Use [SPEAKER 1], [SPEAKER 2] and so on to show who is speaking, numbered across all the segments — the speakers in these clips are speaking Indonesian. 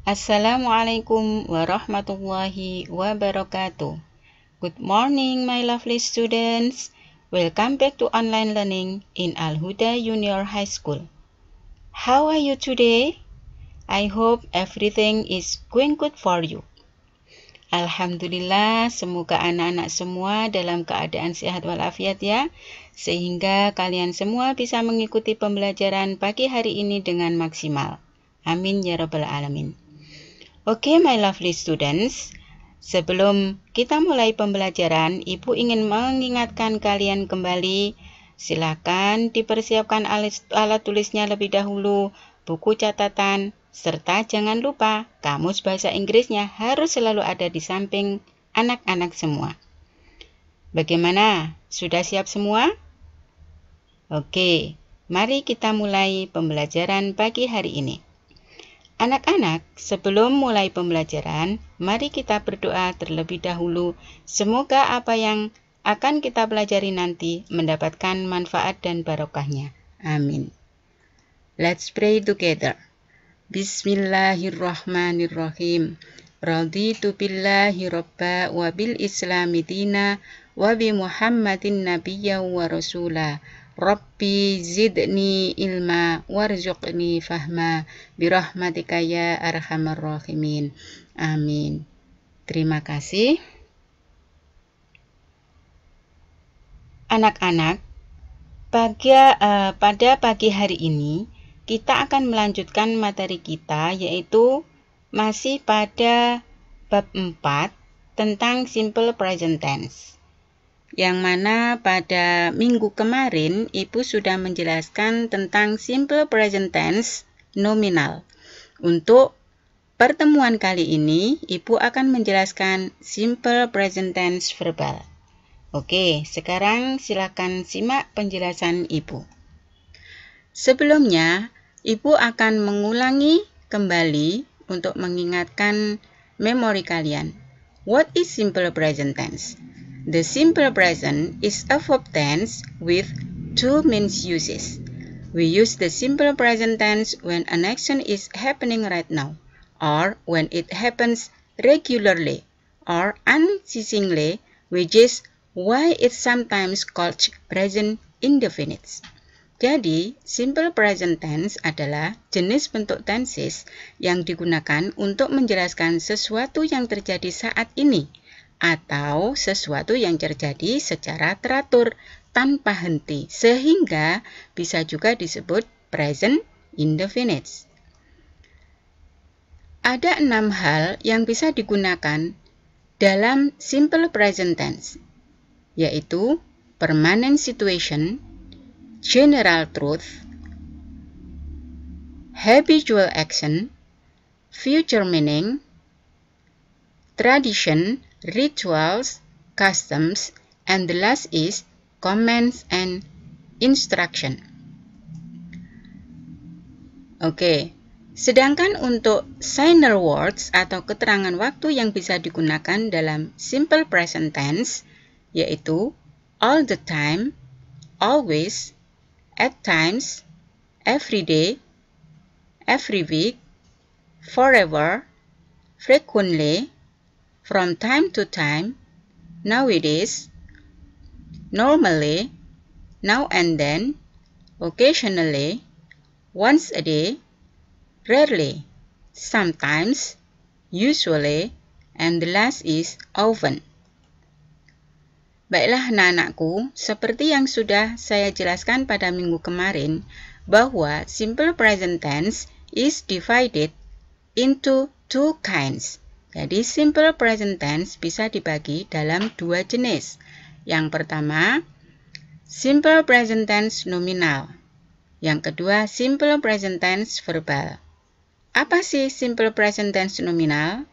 [SPEAKER 1] Assalamualaikum warahmatullahi wabarakatuh. Good morning, my lovely students. Welcome back to online learning in Al-Huda Junior High School. How are you today? I hope everything is going good for you. Alhamdulillah, semoga anak-anak semua dalam keadaan sehat walafiat ya, sehingga kalian semua bisa mengikuti pembelajaran pagi hari ini dengan maksimal. Amin ya rabbal alamin. Oke, my lovely students, sebelum kita mulai pembelajaran, Ibu ingin mengingatkan kalian kembali, silakan dipersiapkan alat tulisnya lebih dahulu, buku catatan, serta jangan lupa kamus bahasa Inggrisnya harus selalu ada di samping anak-anak semua. Bagaimana? Sudah siap semua? Oke, mari kita mulai pembelajaran pagi hari ini. Anak-anak, sebelum mulai pembelajaran, mari kita berdoa terlebih dahulu. Semoga apa yang akan kita pelajari nanti mendapatkan manfaat dan barokahnya. Amin. Let's pray together. Bismillahirrahmanirrahim. Raditu billahi robba wa bil islami dina wa bi Muhammadin nabiyya wa rasula. Rabbi zidni ilma warzuqni fahma birahmatika ya arhamar rahimin. Amin. Terima kasih. Anak-anak, pada pagi hari ini kita akan melanjutkan materi kita, yaitu masih pada bab 4 tentang simple present tense. Yang mana pada minggu kemarin Ibu sudah menjelaskan tentang simple present tense nominal. Untuk pertemuan kali ini Ibu akan menjelaskan simple present tense verbal. Oke, sekarang silakan simak penjelasan Ibu. Sebelumnya, Ibu akan mengulangi kembali untuk mengingatkan memori kalian. What is simple present tense? The simple present is a verb tense with two main uses. We use the simple present tense when an action is happening right now, or when it happens regularly or unceasingly, which is why it's sometimes called present indefinite. Jadi, simple present tense adalah jenis bentuk tenses yang digunakan untuk menjelaskan sesuatu yang terjadi saat ini, atau sesuatu yang terjadi secara teratur tanpa henti, sehingga bisa juga disebut present indefinite. Ada 6 hal yang bisa digunakan dalam simple present tense, yaitu permanent situation, general truth, habitual action, future meaning, tradition, rituals, customs, and the last is commands and instruction. Oke, sedangkan untuk signer words atau keterangan waktu yang bisa digunakan dalam simple present tense, yaitu all the time, always, at times, every day, every week, forever, frequently, from time to time, nowadays, normally, now and then, occasionally, once a day, rarely, sometimes, usually, and the last is often. Baiklah anak-anakku, seperti yang sudah saya jelaskan pada minggu kemarin, bahwa simple present tense is divided into two kinds. Jadi, simple present tense bisa dibagi dalam 2 jenis. Yang pertama, simple present tense nominal. Yang kedua, simple present tense verbal. Apa sih simple present tense nominal?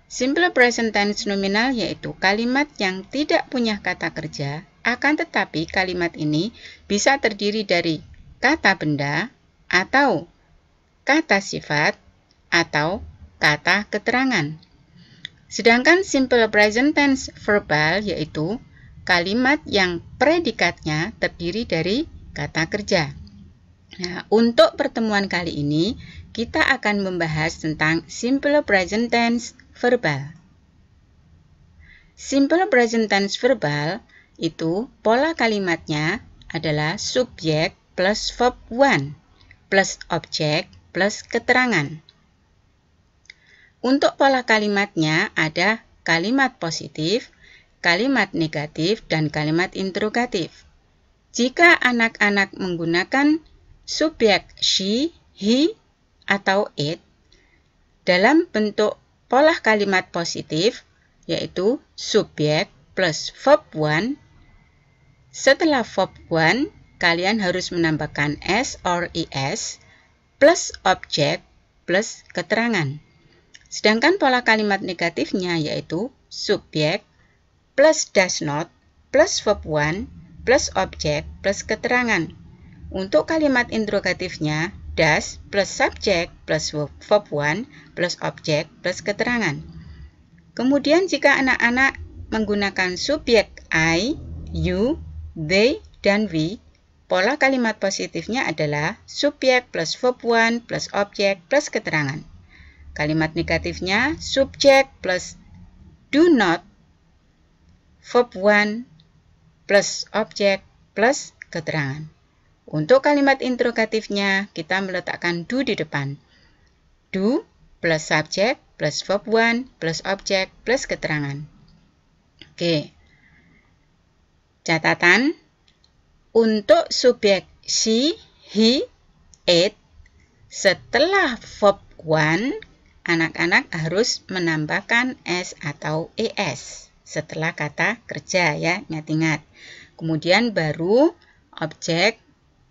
[SPEAKER 1] Simple present tense nominal yaitu kalimat yang tidak punya kata kerja, akan tetapi kalimat ini bisa terdiri dari kata benda, atau kata sifat, atau kata keterangan. Sedangkan simple present tense verbal yaitu kalimat yang predikatnya terdiri dari kata kerja. Nah, untuk pertemuan kali ini kita akan membahas tentang simple present tense verbal. Simple present tense verbal itu pola kalimatnya adalah subjek plus verb 1 plus objek plus keterangan. Untuk pola kalimatnya ada kalimat positif, kalimat negatif, dan kalimat interrogatif. Jika anak-anak menggunakan subjek she, he, atau it dalam bentuk pola kalimat positif, yaitu subjek plus verb 1, setelah verb 1, kalian harus menambahkan s or es plus objek plus keterangan. Sedangkan pola kalimat negatifnya yaitu subjek plus does not plus verb 1 plus objek plus keterangan. Untuk kalimat interrogatifnya does plus subjek plus verb 1 plus objek plus keterangan. Kemudian jika anak-anak menggunakan subjek I, you, they, dan we, pola kalimat positifnya adalah subjek plus verb 1 plus objek plus keterangan. Kalimat negatifnya subjek plus do not, verb 1 plus objek plus keterangan. Untuk kalimat interrogatifnya, kita meletakkan do di depan. Do plus subjek plus verb 1 plus objek plus keterangan. Oke. Catatan, untuk subjek she, he, it, setelah verb 1, anak-anak harus menambahkan s atau es setelah kata kerja ya, ingat-ingat. Kemudian baru objek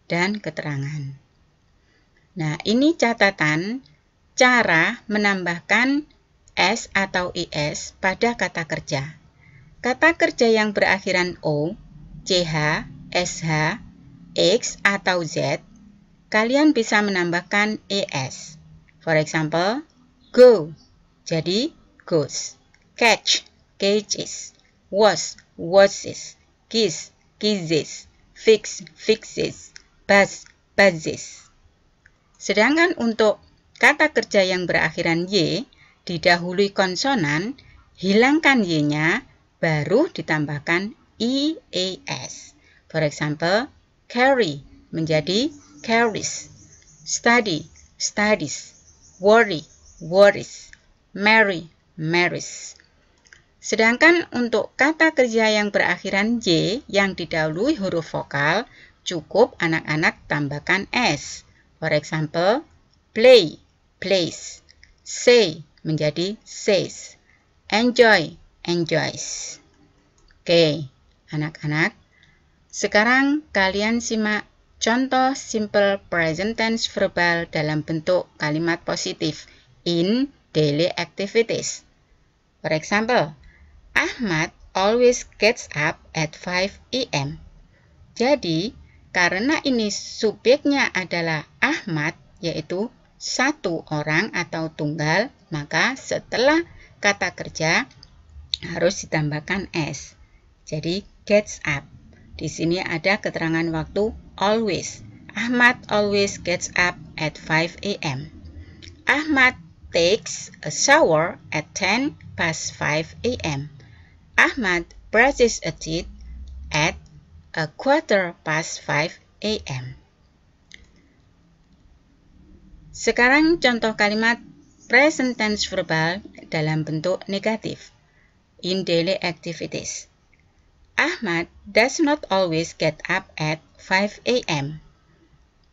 [SPEAKER 1] dan keterangan. Nah, ini catatan cara menambahkan s atau es pada kata kerja. Kata kerja yang berakhiran o, ch, sh, x, atau z, kalian bisa menambahkan es. For example, go, jadi goes. Catch, catches. Was, washes. Kiss, kisses. Fix, fixes. Buzz, buzzes. Sedangkan untuk kata kerja yang berakhiran y, didahului konsonan, hilangkan y-nya, baru ditambahkan ies. For example, carry menjadi carries. Study, studies. Worry, worries. Marry, marries. Sedangkan untuk kata kerja yang berakhiran y yang didahului huruf vokal, cukup anak-anak tambahkan s. For example, play, plays. Say menjadi says. Enjoy, enjoys. Oke, anak-anak. Sekarang kalian simak contoh simple present tense verbal dalam bentuk kalimat positif in daily activities. For example, Ahmad always gets up at 5 a.m. Jadi, karena ini subjeknya adalah Ahmad, yaitu satu orang atau tunggal, maka setelah kata kerja harus ditambahkan s. Jadi, gets up. Di sini ada keterangan waktu always. Ahmad always gets up at 5 a.m. Ahmad takes a shower at 10 past 5 a.m. Ahmad brushes a teeth at a quarter past 5 a.m. Sekarang contoh kalimat present tense verbal dalam bentuk negatif. In daily activities. Ahmad does not always get up at 5 a.m.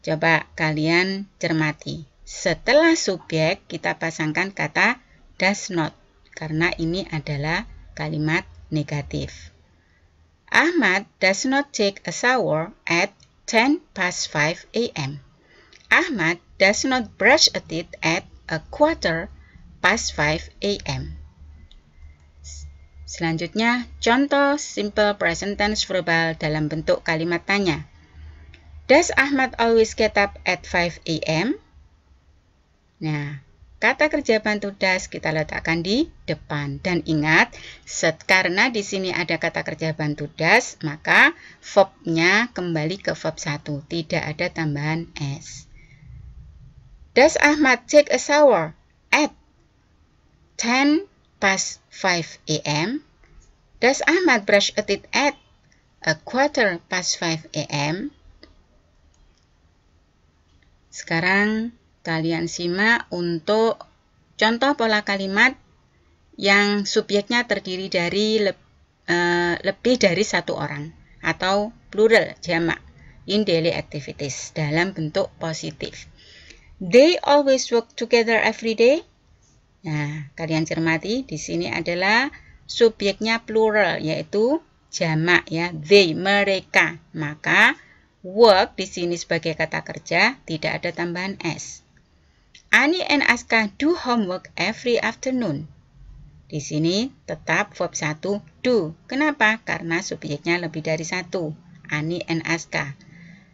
[SPEAKER 1] Coba kalian cermati. Setelah subjek kita pasangkan kata does not. Karena ini adalah kalimat negatif. Ahmad does not take a shower at 10 past 5 a.m. Ahmad does not brush a teeth at a quarter past 5 a.m. Selanjutnya, contoh simple present tense verbal dalam bentuk kalimat tanya. Does Ahmad always get up at 5 a.m.? Nah, kata kerja bantu does kita letakkan di depan. Dan ingat, karena di sini ada kata kerja bantu does, maka verb-nya kembali ke verb 1. Tidak ada tambahan s. Does Ahmad take a shower at 10 past 5 a.m.? Does Ahmad brush a teeth at a quarter past 5 a.m.? Sekarang kalian simak untuk contoh pola kalimat yang subjeknya terdiri dari lebih dari satu orang atau plural jamak in daily activities dalam bentuk positif. They always work together every day. Nah, kalian cermati di sini adalah subjeknya plural yaitu jamak ya, they, mereka. Maka work di sini sebagai kata kerja tidak ada tambahan s. Ani and Aska do homework every afternoon. Di sini tetap verb 1 do. Kenapa? Karena subjeknya lebih dari satu. Ani and Aska.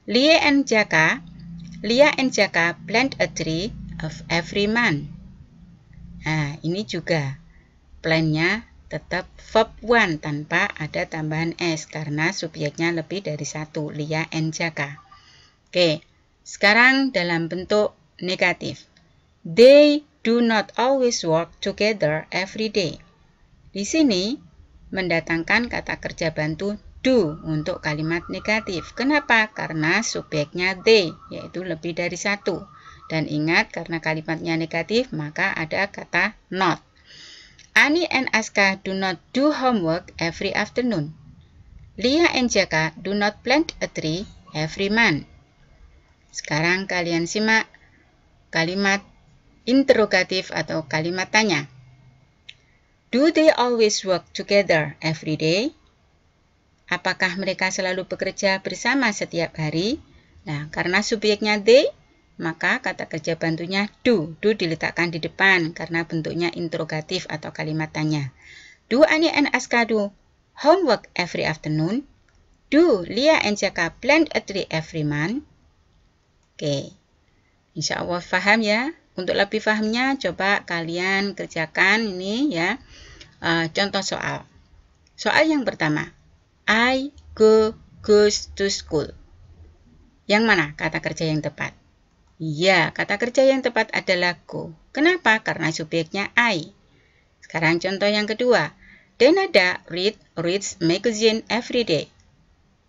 [SPEAKER 1] Lia and Jaka plant a tree of every month. Nah, ini juga plan-nya tetap verb 1 tanpa ada tambahan s karena subjeknya lebih dari satu. Lia and Jaka. Oke, sekarang dalam bentuk negatif. They do not always work together every day. Di sini mendatangkan kata kerja bantu do untuk kalimat negatif. Kenapa? Karena subjeknya they, yaitu lebih dari satu. Dan ingat, karena kalimatnya negatif, maka ada kata not. Ani and Aska do not do homework every afternoon. Lia and Jaka do not plant a tree every month. Sekarang kalian simak kalimat interrogatif atau kalimat tanya. Do they always work together every day? Apakah mereka selalu bekerja bersama setiap hari? Nah, karena subjeknya they, maka kata kerja bantunya do. Do diletakkan di depan karena bentuknya interrogatif atau kalimat tanya. Do Ani and Aska do homework every afternoon? Do Lia and Jaka plant a tree every month? Oke, insya Allah paham ya. Untuk lebih pahamnya, coba kalian kerjakan ini ya. Contoh soal. Soal yang pertama. I goes to school. Yang mana kata kerja yang tepat? Iya, kata kerja yang tepat adalah go. Kenapa? Karena subjeknya I. Sekarang contoh yang kedua. Denada reads magazine every day.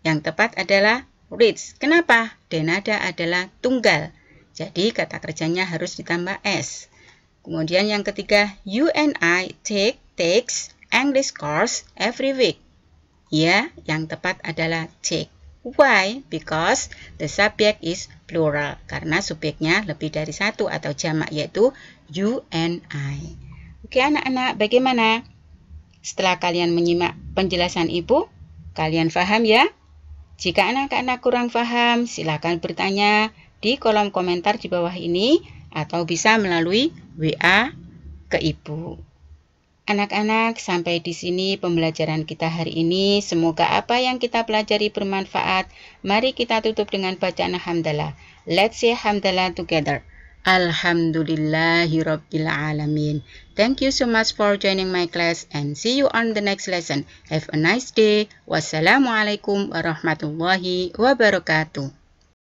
[SPEAKER 1] Yang tepat adalah reads. Kenapa? Denada adalah tunggal. Jadi kata kerjanya harus ditambah s. Kemudian yang ketiga, you and I takes English course every week. Ya, yang tepat adalah take. Why? Because the subject is plural. Karena subjeknya lebih dari satu atau jamak yaitu you and I. Oke anak-anak, bagaimana? Setelah kalian menyimak penjelasan ibu, kalian paham ya? Jika anak-anak kurang paham, silakan bertanya di kolom komentar di bawah ini atau bisa melalui WA ke ibu. Anak-anak, sampai di sini pembelajaran kita hari ini. Semoga apa yang kita pelajari bermanfaat. Mari kita tutup dengan bacaan hamdalah. Let's say hamdalah together. Alhamdulillahirabbil alamin. Thank you so much for joining my class and see you on the next lesson. Have a nice day. Wassalamualaikum warahmatullahi wabarakatuh.